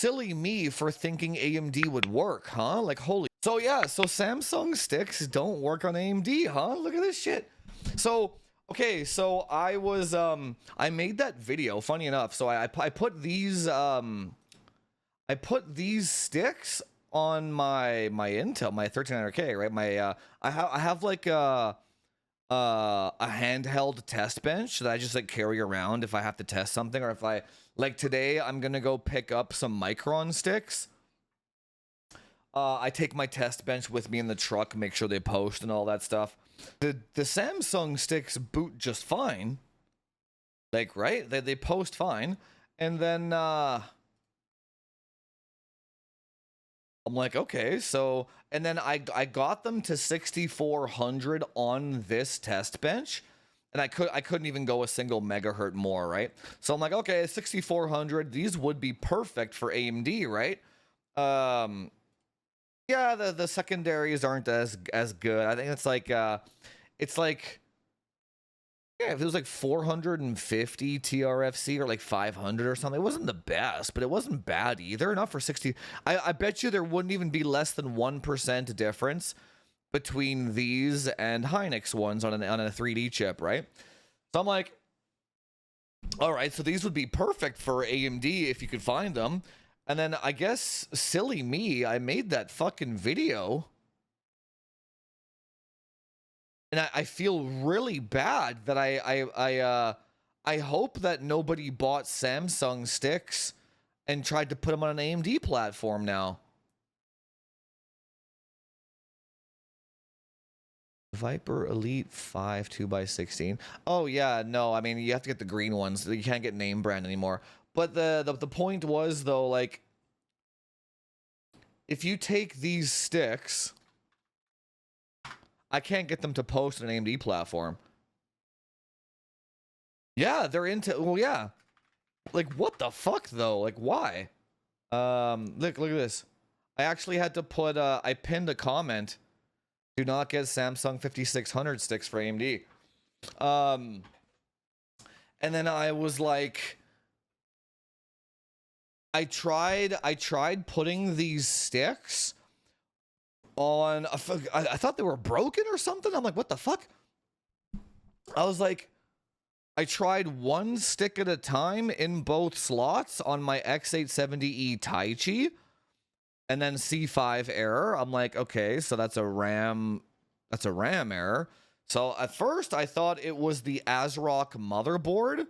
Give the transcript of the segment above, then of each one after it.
silly me for thinking AMD would work, huh? Like, holy. So yeah, so Samsung sticks don't work on AMD, huh? Look at this shit. So, okay, so I was, I made that video, funny enough. So I put these, I put these sticks on my Intel, my 1300K, right? My, I have like a handheld test bench that I just like carry around if I have to test something, or if I, like today, I'm gonna go pick up some Micron sticks. I take my test bench with me in the truck, make sure they post and all that stuff. The Samsung sticks boot just fine. Like, right? They post fine. And then I'm like, okay, so, and then I got them to 6400 on this test bench, and I couldn't even go a single megahertz more, right? So I'm like, okay, 6400, these would be perfect for AMD, right? Yeah, the secondaries aren't as good. I think it's like yeah, if it was like 450 TRFC or like 500 or something, it wasn't the best, but it wasn't bad either. Not for 60. I bet you there wouldn't even be less than 1% difference between these and Hynix ones on a 3D chip, right? So I'm like, all right, so these would be perfect for AMD if you could find them. And then I guess, silly me, I made that fucking video. And I feel really bad that I hope that nobody bought Samsung sticks and tried to put them on an AMD platform now. Viper Elite 5 2x16. Oh yeah, no, I mean you have to get the green ones. You can't get name brand anymore. But the point was though, like, if you take these sticks, I can't get them to post on an AMD platform. Yeah, they're into, well, yeah. Like, what the fuck though? Like, why? Look at this. I actually had to put, I pinned a comment. Do not get Samsung 5600 sticks for AMD. And then I was like, I tried putting these sticks on, I thought they were broken or something. I'm like, what the fuck? I was like, I tried one stick at a time in both slots on my X870E Taichi, and then C5 error. I'm like, okay, so that's a RAM error. So at first I thought it was the ASRock motherboard.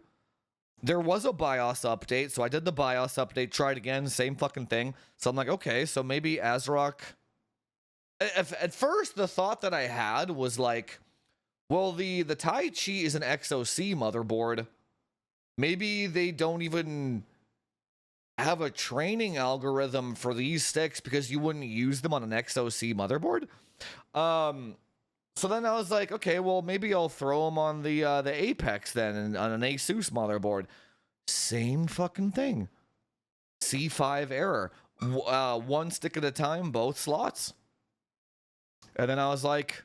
There was a BIOS update, so I did the BIOS update, tried again, same fucking thing. So I'm like, okay, so maybe ASRock. At first, the thought that I had was like, well, the Taichi is an XOC motherboard. Maybe they don't even have a training algorithm for these sticks because you wouldn't use them on an XOC motherboard. So then I was like, okay, well, maybe I'll throw them on the Apex then, and on an Asus motherboard. Same fucking thing. C5 error. One stick at a time, both slots. And then I was like,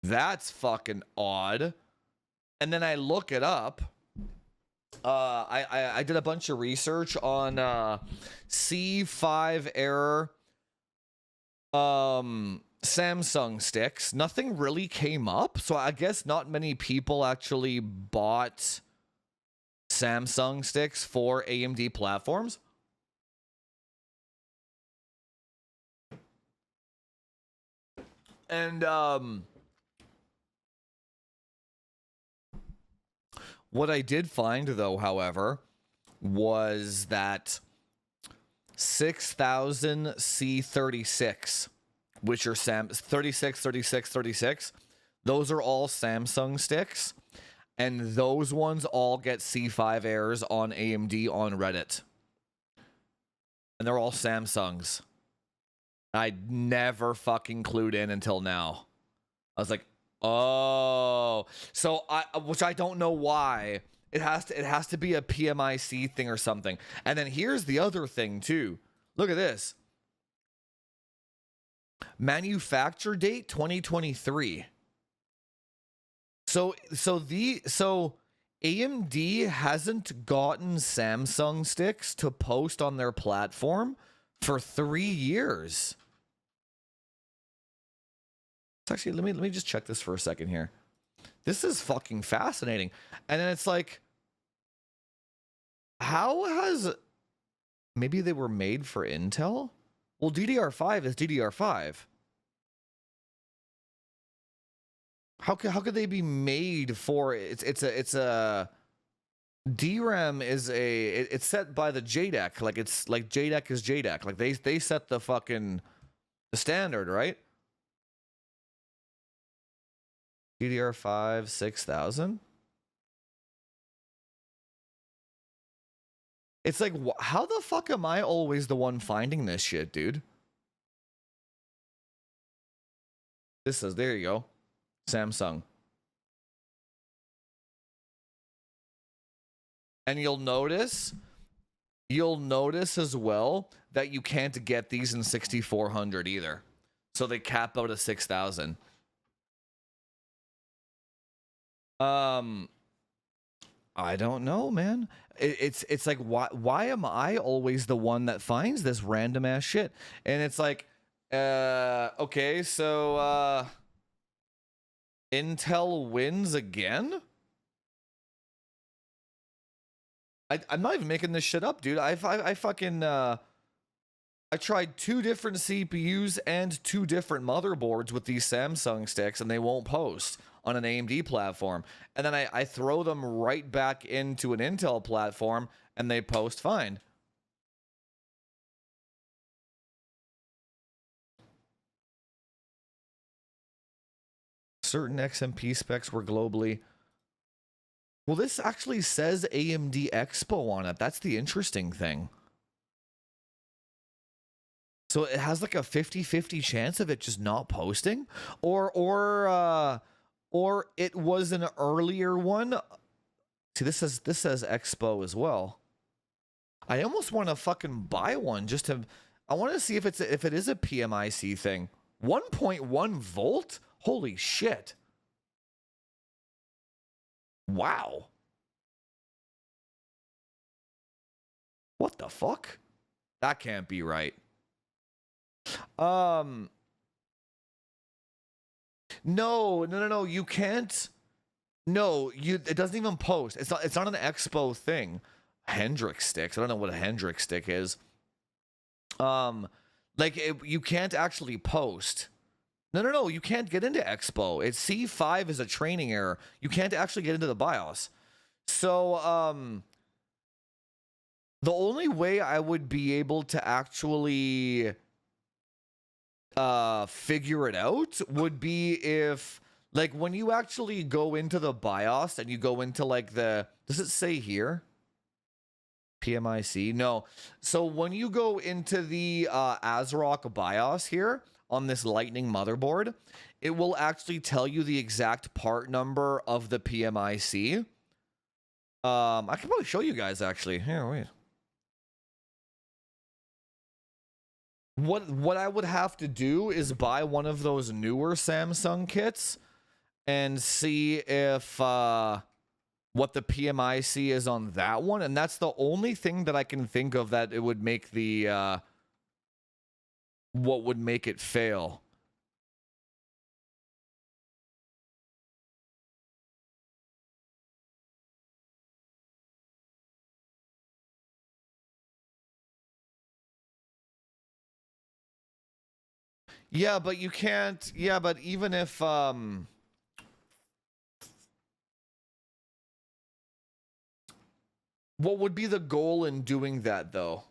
that's fucking odd. And then I look it up. I did a bunch of research on C5 error Samsung sticks. Nothing really came up, so I guess not many people actually bought Samsung sticks for AMD platforms. And what I did find though, however, was that 6000 C36, which are 36, 36, 36, those are all Samsung sticks, and those ones all get C5 errors on AMD on Reddit. And they're all Samsungs. I never fucking clued in until now. I was like, oh, so which I don't know why. It has to be a PMIC thing or something. And then here's the other thing too. Look at this. Manufacture date 2023. So AMD hasn't gotten Samsung sticks to post on their platform for 3 years. It's actually, let me just check this for a second here. This is fucking fascinating. And then it's like, how has, maybe they were made for Intel? Well, DDR5 is DDR5. How could they be made for it's a DRAM is it's set by the JEDEC, like it's like JEDEC is JEDEC, like they set the fucking the standard, right? DDR5 6000. It's like, how the fuck am I always the one finding this shit, dude? This is, there you go. Samsung. And you'll notice as well that you can't get these in 6400 either. So they cap out at 6000. I don't know, man. It's like, why am I always the one that finds this random ass shit? And it's like, okay, so Intel wins again? I'm not even making this shit up, dude. I fucking I tried 2 different CPUs and 2 different motherboards with these Samsung sticks, and they won't post on an AMD platform. And then I throw them right back into an Intel platform, and they post fine. Certain XMP specs were globally. Well, this actually says AMD Expo on it. That's the interesting thing. So it has like a 50-50 chance of it just not posting, or it was an earlier one. See, this says Expo as well. I almost want to fucking buy one just to. I want to see if it is a PMIC thing. 1.1 volt. Holy shit. Wow. What the fuck? That can't be right. No, you can't. No, it doesn't even post. It's not an Expo thing. Hendrix sticks. I don't know what a Hendrix stick is. You can't actually post. No, you can't get into Expo. It's C5 is a training error. You can't actually get into the BIOS. So, the only way I would be able to actually figure it out would be if, like, when you actually go into the BIOS and you go into like does it say here? PMIC? No. So when you go into the ASRock BIOS here on this Lightning motherboard, it will actually tell you the exact part number of the PMIC. I can probably show you guys actually. Here, wait. What I would have to do is buy one of those newer Samsung kits and see if what the PMIC is on that one, and that's the only thing that I can think of that it would make the what would make it fail. Yeah, but you can't. Yeah, but even if what would be the goal in doing that though?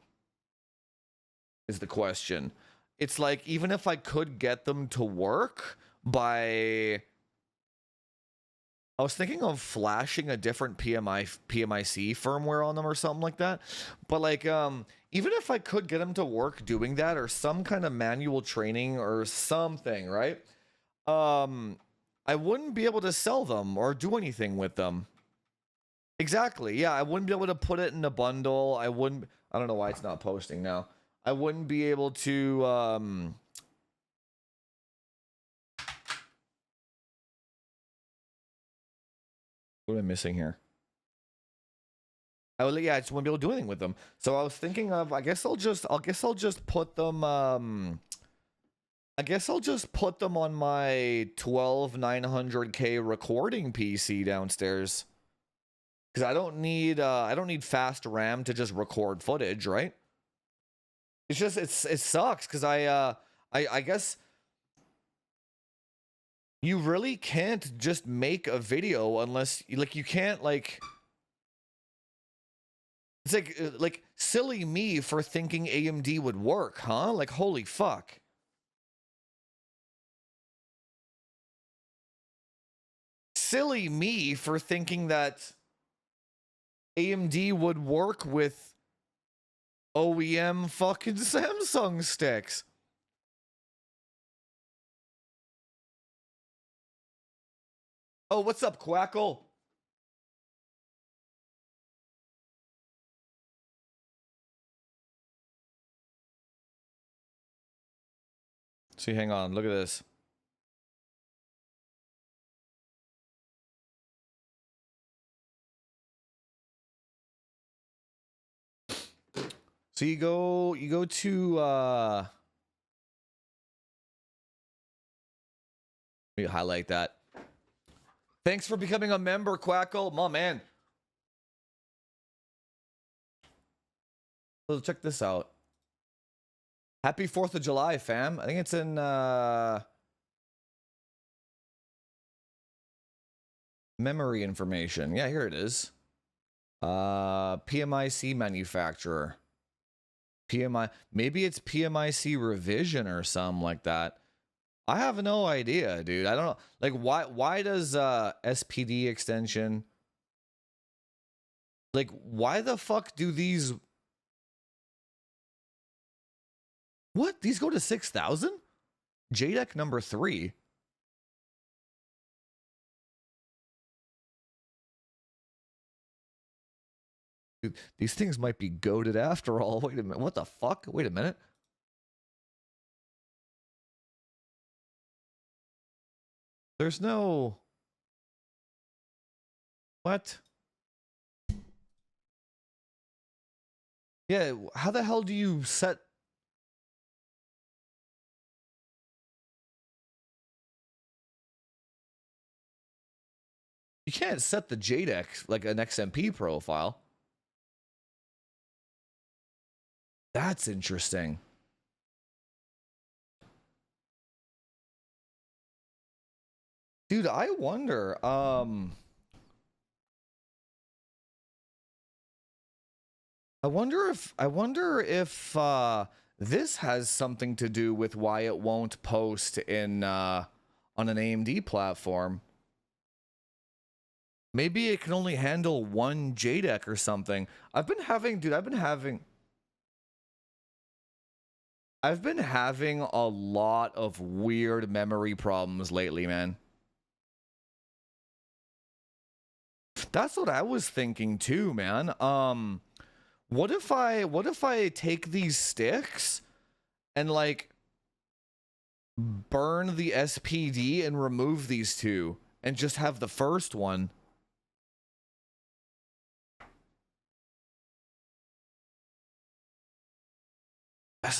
Is the question. It's like, even if I could get them to work by, I was thinking of flashing a different PMIC firmware on them or something like that. But like, even if I could get them to work doing that, or some kind of manual training or something, right? I wouldn't be able to sell them or do anything with them. Exactly. Yeah, I wouldn't be able to put it in a bundle. I don't know why it's not posting now. I wouldn't be able to what am I missing here? I just wouldn't be able to do anything with them. So I was thinking of, I guess I'll just put them, I guess I'll just put them on my 12900K recording PC downstairs. Because I don't need fast RAM to just record footage, right? It's just, it sucks, because I guess you really can't just make a video unless, like, you can't, like, it's like silly me for thinking AMD would work, huh? Like, holy fuck. Silly me for thinking that AMD would work with OEM fucking Samsung sticks. Oh, what's up, Quackle? See, hang on, look at this. So you go to let me highlight that. Thanks for becoming a member, Quackle. My man. So check this out. Happy 4th of July, fam. I think it's in memory information. Yeah, here it is. PMIC manufacturer. Maybe it's PMIC revision or something like that. I have no idea, dude. I don't know. Like, why does SPD extension, like, why the fuck do these, what? These go to 6,000? JDEC number 3. Dude, these things might be goated after all. Wait a minute. What the fuck? Wait a minute. There's no... What? Yeah, how the hell do you set... You can't set the JDEC like an XMP profile. That's interesting. Dude, I wonder, I wonder if this has something to do with why it won't post in on an AMD platform. Maybe it can only handle one JDEC or something. I've been having a lot of weird memory problems lately, man. That's what I was thinking too, man. What if I take these sticks and like burn the SPD and remove these two and just have the first one?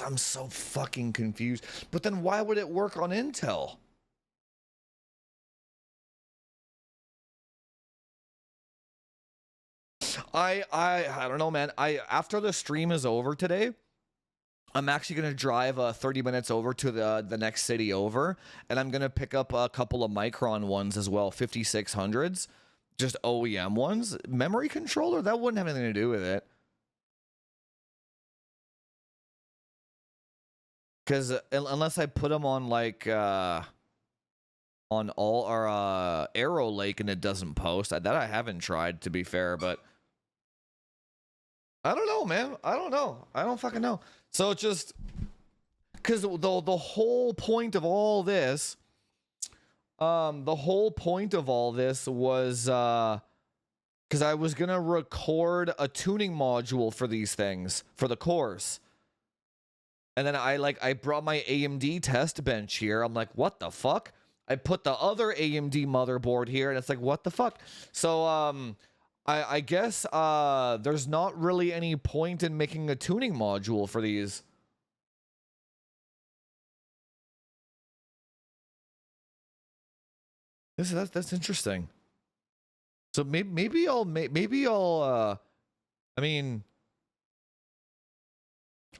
I'm so fucking confused. But then why would it work on Intel? I don't know, man. After the stream is over today, I'm actually gonna drive 30 minutes over to the next city over, and I'm gonna pick up a couple of Micron ones as well, 5600s, just OEM ones. Memory controller, that wouldn't have anything to do with it. Because unless I put them on like on all our Arrow Lake and it doesn't post, that I haven't tried, to be fair, but I don't know, man. I don't know. I don't fucking know. So it's just because the whole point of all this, was because I was gonna record a tuning module for these things for the course. And then I brought my AMD test bench here. I'm like, what the fuck? I put the other AMD motherboard here, and it's like, what the fuck? So I guess there's not really any point in making a tuning module for these. That's interesting. So maybe I'll I mean,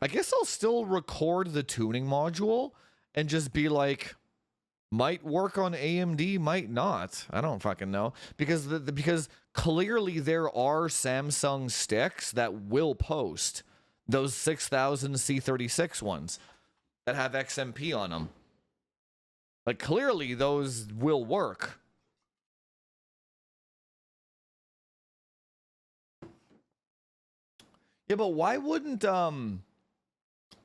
I guess I'll still record the tuning module and just be like, might work on AMD, might not. I don't fucking know, because because clearly there are Samsung sticks that will post, those 6000 C36 ones that have XMP on them. Like, clearly those will work. Yeah, but why wouldn't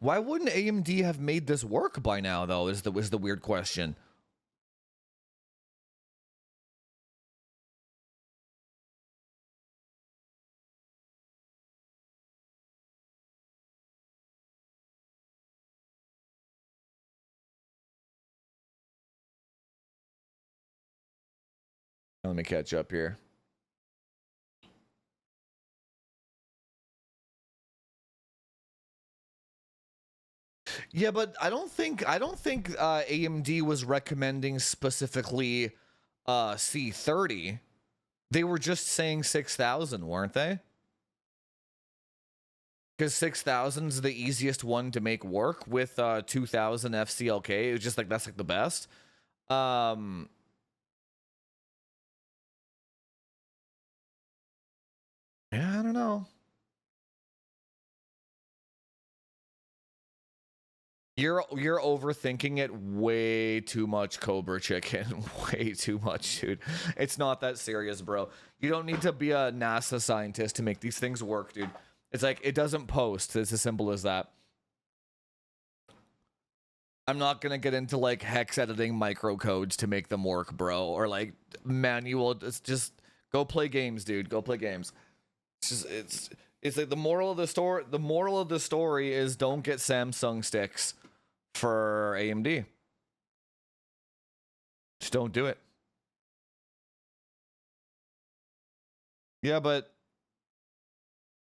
AMD have made this work by now, though, is the weird question. Let me catch up here. Yeah, but I don't think AMD was recommending specifically C30. They were just saying 6000, weren't they? Because 6000 is the easiest one to make work with 2000 FCLK. It was just like, that's like the best. Yeah, I don't know. You're overthinking it way too much, Cobra Chicken. Way too much, dude. It's not that serious, bro. You don't need to be a NASA scientist to make these things work, dude. It's like, it doesn't post. It's as simple as that. I'm not gonna get into like hex editing microcodes to make them work, bro, or like manual. It's just go play games, dude. Go play games. It's like the moral of the story. The moral of the story is don't get Samsung sticks for AMD. Just don't do it. Yeah, but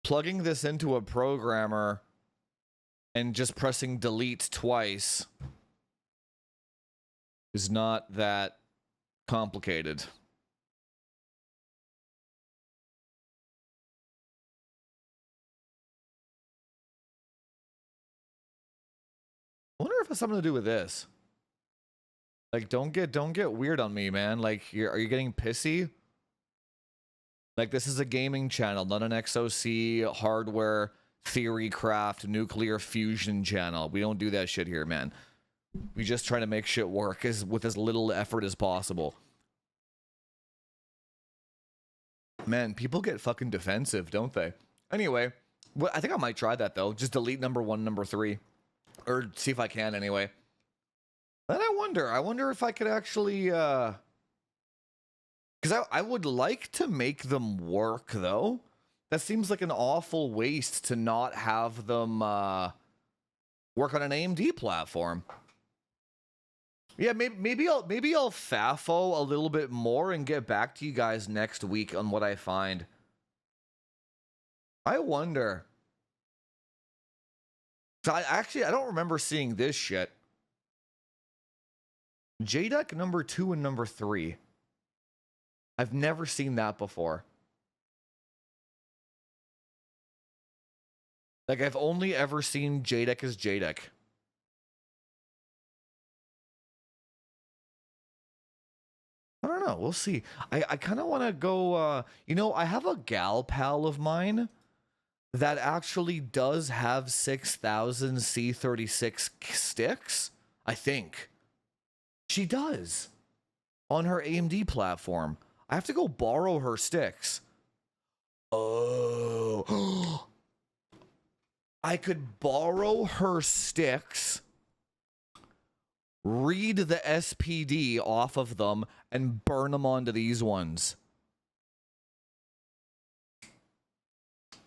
plugging this into a programmer and just pressing delete twice is not that complicated. I wonder if it has something to do with this. Like, don't get weird on me, man. Like, are you getting pissy? Like, this is a gaming channel, not an XOC hardware theory craft nuclear fusion channel. We don't do that shit here, man. We just try to make shit work with as little effort as possible. Man, people get fucking defensive, don't they? Anyway, I think I might try that, though. Just delete number 1, number 3. Or see if I can, anyway. Then I wonder if I could actually, because I would like to make them work, though. That seems like an awful waste to not have them work on an AMD platform. Yeah, maybe I'll FAFO a little bit more and get back to you guys next week on what I find. I wonder. So I don't remember seeing this shit. JDEC number 2 and number 3. I've never seen that before. Like, I've only ever seen JDEC as JDEC. I don't know. We'll see. I kind of want to go, you know, I have a gal pal of mine that actually does have 6000 C36 sticks, I think. She does. On her AMD platform. I have to go borrow her sticks. Oh. I could borrow her sticks, read the SPD off of them, and burn them onto these ones.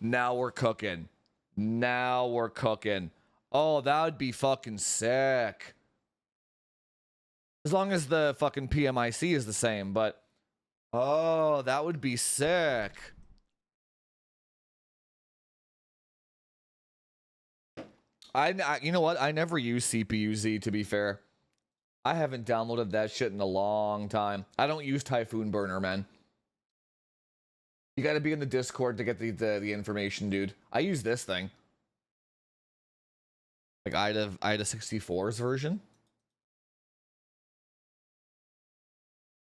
Now we're cooking. Now we're cooking. Oh, that would be fucking sick. As long as the fucking PMIC is the same, but... Oh, that would be sick. You know what? I never use CPU-Z, to be fair. I haven't downloaded that shit in a long time. I don't use Typhoon Burner, man. You got to be in the Discord to get the information, dude. I use this thing. Like IDA 64's version.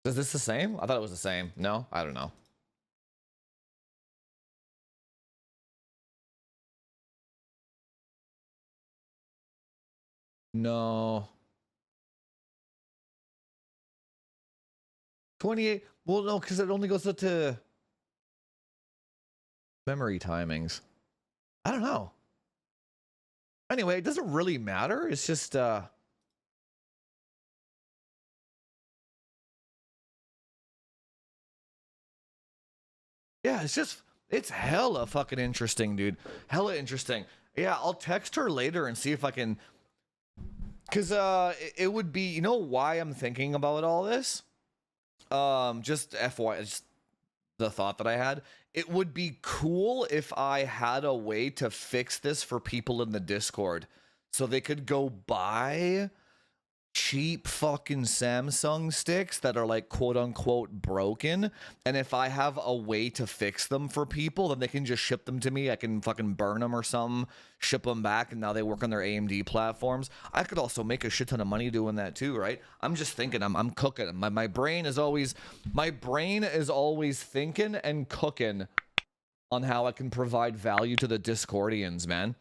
Is this the same? I thought it was the same. No? I don't know. No. 28. Well, no, because it only goes up to memory timings. I don't know. Anyway, it doesn't really matter. It's just yeah, it's hella fucking interesting, dude. Hella interesting. Yeah, I'll text her later and see if I can, because it would be, you know why I'm thinking about all this? Just FYI, just the thought that I had. It would be cool if I had a way to fix this for people in the Discord, so they could go buy cheap fucking Samsung sticks that are like quote unquote broken, and if I have a way to fix them for people, then they can just ship them to me. I can fucking burn them or something, ship them back, and now they work on their AMD platforms. I could also make a shit ton of money doing that too, right? I'm just thinking, I'm cooking. My brain is always thinking and cooking on how I can provide value to the Discordians, man.